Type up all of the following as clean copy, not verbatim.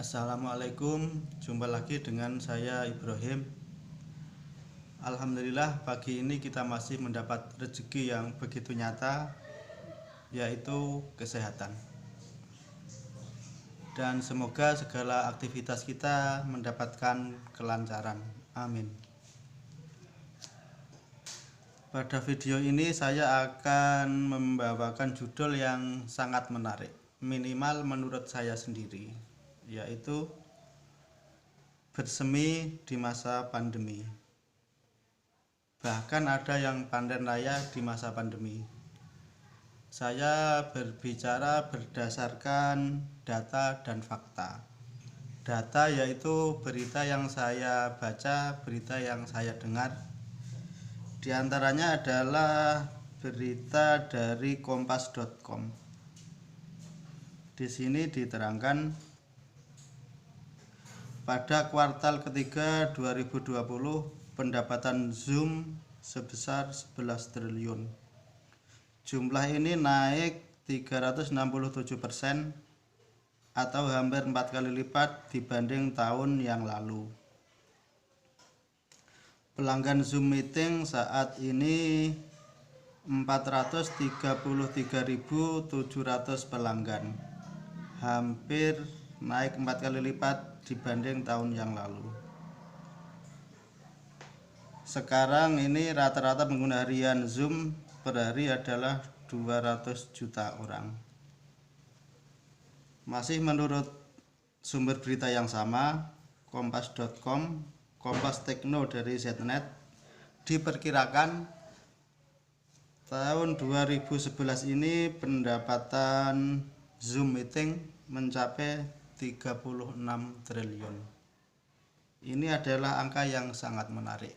Assalamualaikum, jumpa lagi dengan saya Ibrahim. Alhamdulillah pagi ini kita masih mendapat rezeki yang begitu nyata, yaitu kesehatan. Dan semoga segala aktivitas kita mendapatkan kelancaran. Amin. Pada video ini saya akan membawakan judul yang sangat menarik, minimal menurut saya sendiri, yaitu bersemi di masa pandemi. Bahkan ada yang panen raya di masa pandemi. Saya berbicara berdasarkan data dan fakta. Data yaitu berita yang saya baca, berita yang saya dengar. Di antaranya adalah berita dari kompas.com. Di sini diterangkan pada kuartal ketiga 2020 pendapatan Zoom sebesar 11 triliun. Jumlah ini naik 367% atau hampir 4 kali lipat dibanding tahun yang lalu. Pelanggan Zoom Meeting saat ini 433.700 pelanggan, hampir naik 4 kali lipat dibanding tahun yang lalu. Sekarang ini rata-rata pengguna harian Zoom per hari adalah 200 juta orang. Masih menurut sumber berita yang sama, kompas.com, Kompas Tekno dari Znet, diperkirakan tahun 2011 ini pendapatan Zoom Meeting mencapai 36 triliun. Ini adalah angka yang sangat menarik.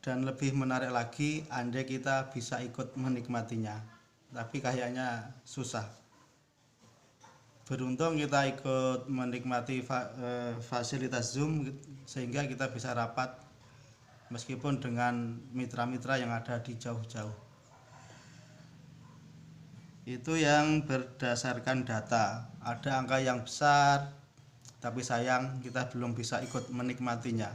Dan lebih menarik lagi andai kita bisa ikut menikmatinya. Tapi kayaknya susah. Beruntung kita ikut menikmati fasilitas Zoom sehingga kita bisa rapat meskipun dengan mitra-mitra yang ada di jauh-jauh. Itu yang berdasarkan data. Ada angka yang besar, tapi sayang kita belum bisa ikut menikmatinya.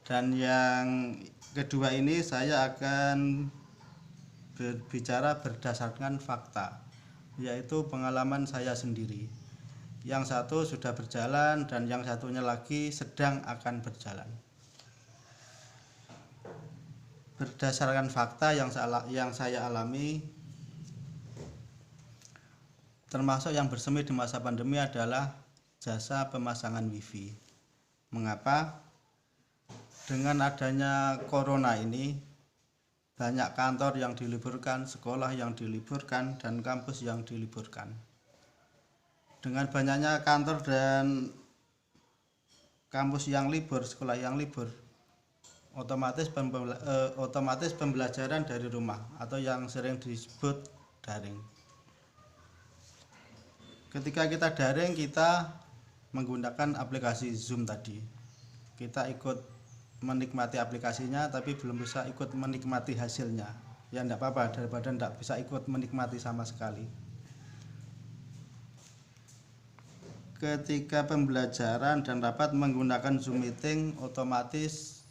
Dan yang kedua ini saya akan berbicara berdasarkan fakta, yaitu pengalaman saya sendiri. Yang satu sudah berjalan dan yang satunya lagi sedang akan berjalan. Berdasarkan fakta yang saya alami, termasuk yang bersemi di masa pandemi adalah jasa pemasangan wifi. Mengapa? Dengan adanya corona ini, banyak kantor yang diliburkan, sekolah yang diliburkan, dan kampus yang diliburkan. Dengan banyaknya kantor dan kampus yang libur, sekolah yang libur, otomatis pembelajaran dari rumah atau yang sering disebut daring. Ketika kita daring, kita menggunakan aplikasi Zoom tadi. Kita ikut menikmati aplikasinya tapi belum bisa ikut menikmati hasilnya. Ya enggak apa-apa daripada enggak bisa ikut menikmati sama sekali. Ketika pembelajaran dan rapat menggunakan Zoom Meeting, otomatis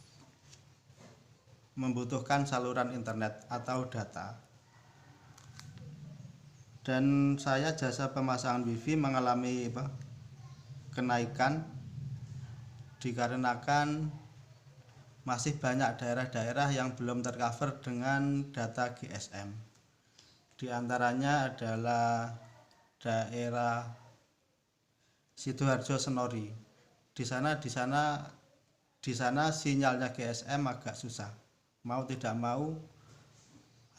membutuhkan saluran internet atau data. Dan saya jasa pemasangan wifi mengalami kenaikan dikarenakan masih banyak daerah-daerah yang belum tercover dengan data GSM. Di antaranya adalah daerah Sidoarjo Senori. Di sana sinyalnya GSM agak susah. Mau tidak mau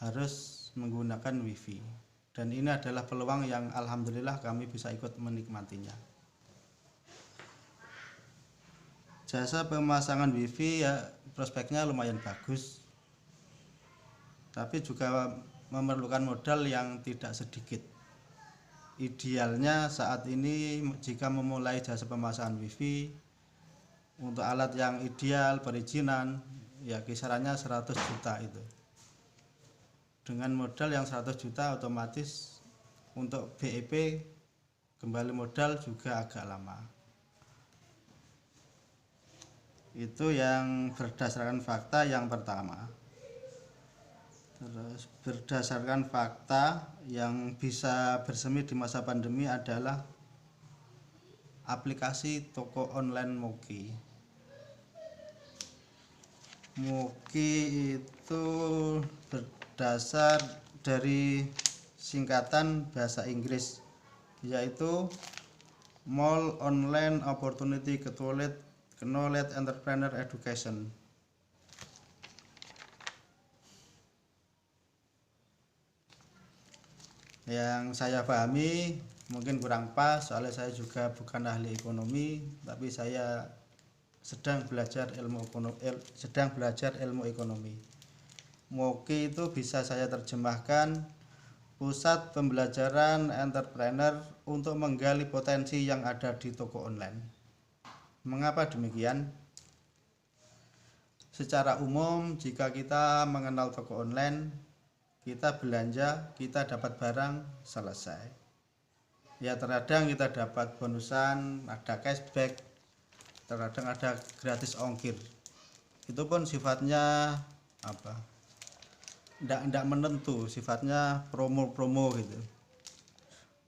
harus menggunakan wifi. Dan ini adalah peluang yang alhamdulillah kami bisa ikut menikmatinya. Jasa pemasangan wifi ya prospeknya lumayan bagus, tapi juga memerlukan modal yang tidak sedikit. Idealnya saat ini jika memulai jasa pemasangan wifi, untuk alat yang ideal perizinan ya kisarannya 100 juta itu. Dengan modal yang 100 juta otomatis untuk BEP kembali modal juga agak lama. Itu yang berdasarkan fakta yang pertama. Terus berdasarkan fakta yang bisa bersemi di masa pandemi adalah aplikasi toko online Muki. Muki itu berdasar dari singkatan bahasa Inggris, yaitu Mall Online Opportunity Knowledge Entrepreneur Education. Yang saya pahami mungkin kurang pas, soalnya saya juga bukan ahli ekonomi, tapi saya sedang belajar ilmu ekonomi. Moki itu bisa saya terjemahkan pusat pembelajaran entrepreneur untuk menggali potensi yang ada di toko online. Mengapa demikian? Secara umum, jika kita mengenal toko online, kita belanja, kita dapat barang, selesai. Ya, terkadang kita dapat bonusan, ada cashback, terkadang ada gratis ongkir. Itu pun sifatnya Nggak menentu, sifatnya promo-promo gitu.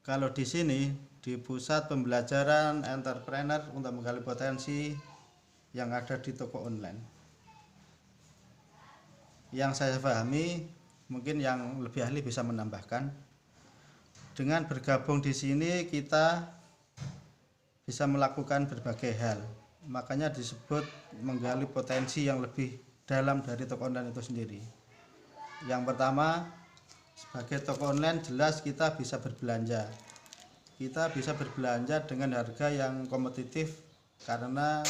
Kalau di sini, di pusat pembelajaran entrepreneur untuk menggali potensi yang ada di toko online, yang saya pahami, mungkin yang lebih ahli bisa menambahkan, dengan bergabung di sini kita bisa melakukan berbagai hal. Makanya disebut menggali potensi yang lebih dalam dari toko online itu sendiri. Yang pertama, sebagai toko online jelas kita bisa berbelanja. Kita bisa berbelanja dengan harga yang kompetitif karena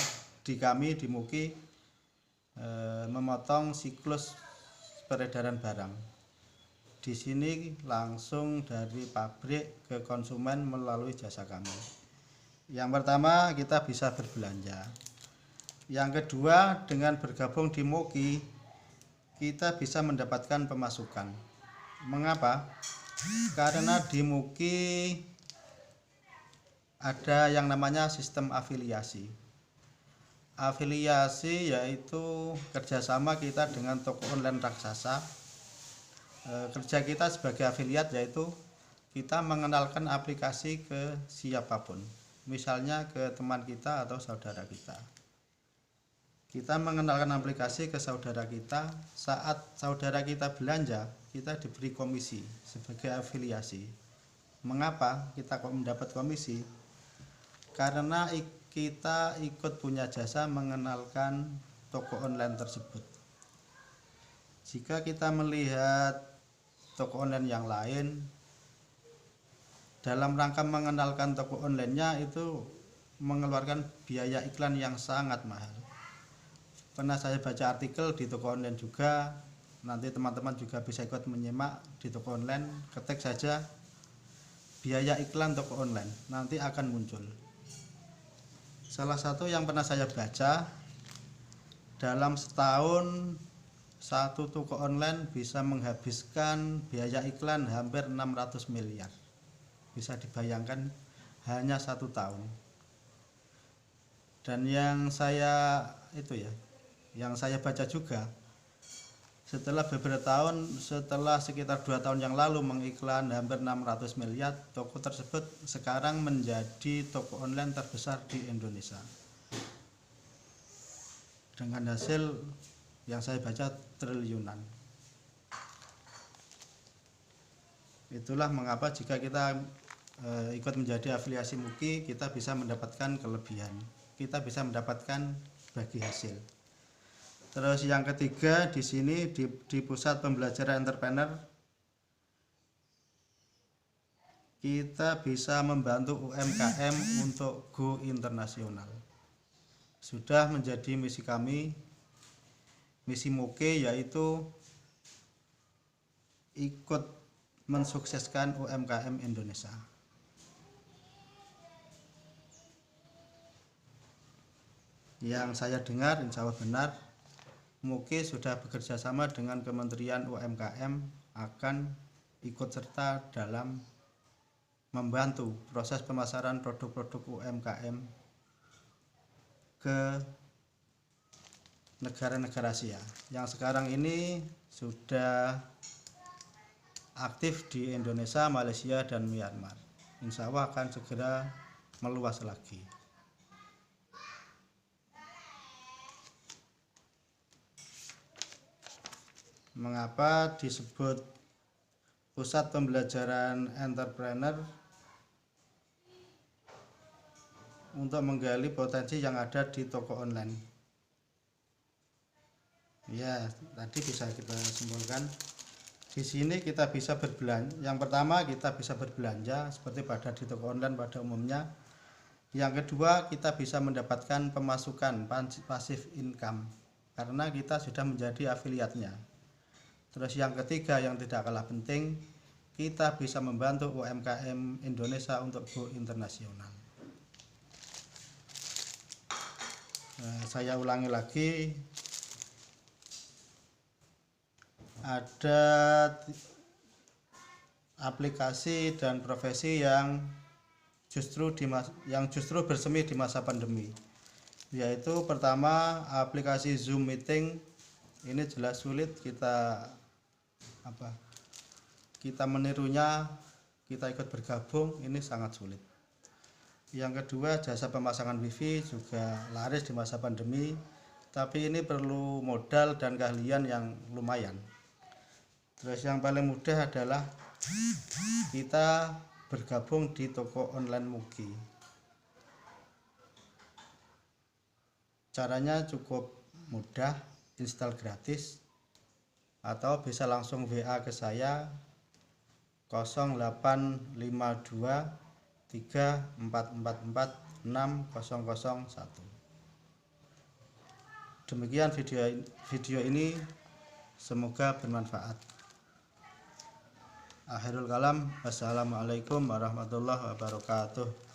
di Muki memotong siklus peredaran barang. Di sini langsung dari pabrik ke konsumen melalui jasa kami. Yang pertama, kita bisa berbelanja. Yang kedua, dengan bergabung di Muki, kita bisa mendapatkan pemasukan. Mengapa? Karena di Muki ada yang namanya sistem afiliasi. Afiliasi yaitu kerjasama kita dengan toko online raksasa. Kerja kita sebagai afiliat yaitu kita mengenalkan aplikasi ke siapapun, misalnya ke teman kita atau saudara kita. Kita mengenalkan aplikasi ke saudara kita, saat saudara kita belanja, kita diberi komisi sebagai afiliasi. Mengapa kita kok mendapat komisi? Karena kita ikut punya jasa mengenalkan toko online tersebut. Jika kita melihat toko online yang lain, dalam rangka mengenalkan toko online-nya itu mengeluarkan biaya iklan yang sangat mahal. Pernah saya baca artikel di toko online juga, nanti teman-teman juga bisa ikut menyimak di toko online, ketik saja biaya iklan toko online, nanti akan muncul. Salah satu yang pernah saya baca, dalam setahun satu toko online bisa menghabiskan biaya iklan hampir 600 miliar. Bisa dibayangkan hanya 1 tahun. Dan yang saya baca juga, setelah beberapa tahun, setelah sekitar 2 tahun yang lalu mengiklan hampir 600 miliar, toko tersebut sekarang menjadi toko online terbesar di Indonesia. Dengan hasil yang saya baca triliunan. Itulah mengapa jika kita ikut menjadi afiliasi Muki, kita bisa mendapatkan kelebihan, kita bisa mendapatkan bagi hasil. Terus yang ketiga, di sini di pusat pembelajaran entrepreneur, kita bisa membantu UMKM untuk go internasional. Sudah menjadi misi kami, misi Muki, yaitu ikut mensukseskan UMKM Indonesia. Yang saya dengar, insya Allah benar, Muki sudah bekerja sama dengan Kementerian UMKM akan ikut serta dalam membantu proses pemasaran produk-produk UMKM ke negara-negara Asia yang sekarang ini sudah aktif di Indonesia, Malaysia, dan Myanmar. Insya Allah akan segera meluas lagi. Mengapa disebut pusat pembelajaran entrepreneur? Untuk menggali potensi yang ada di toko online. Ya, tadi bisa kita simpulkan. Di sini kita bisa berbelanja. Yang pertama, kita bisa berbelanja seperti pada di toko online pada umumnya. Yang kedua, kita bisa mendapatkan pemasukan passive income karena kita sudah menjadi afiliatnya. Terus yang ketiga yang tidak kalah penting, kita bisa membantu UMKM Indonesia untuk go internasional. Saya ulangi lagi, ada aplikasi dan profesi yang justru bersemi di masa pandemi, yaitu pertama aplikasi Zoom Meeting. Ini jelas sulit kita menirunya, kita ikut bergabung, ini sangat sulit. Yang kedua, jasa pemasangan wifi juga laris di masa pandemi, tapi ini perlu modal dan keahlian yang lumayan. Terus yang paling mudah adalah kita bergabung di toko online Mugi. Caranya cukup mudah, install gratis, atau bisa langsung WA ke saya 0852 3444 6001. Demikian video ini, semoga bermanfaat. Akhirul kalam, wassalamualaikum warahmatullahi wabarakatuh.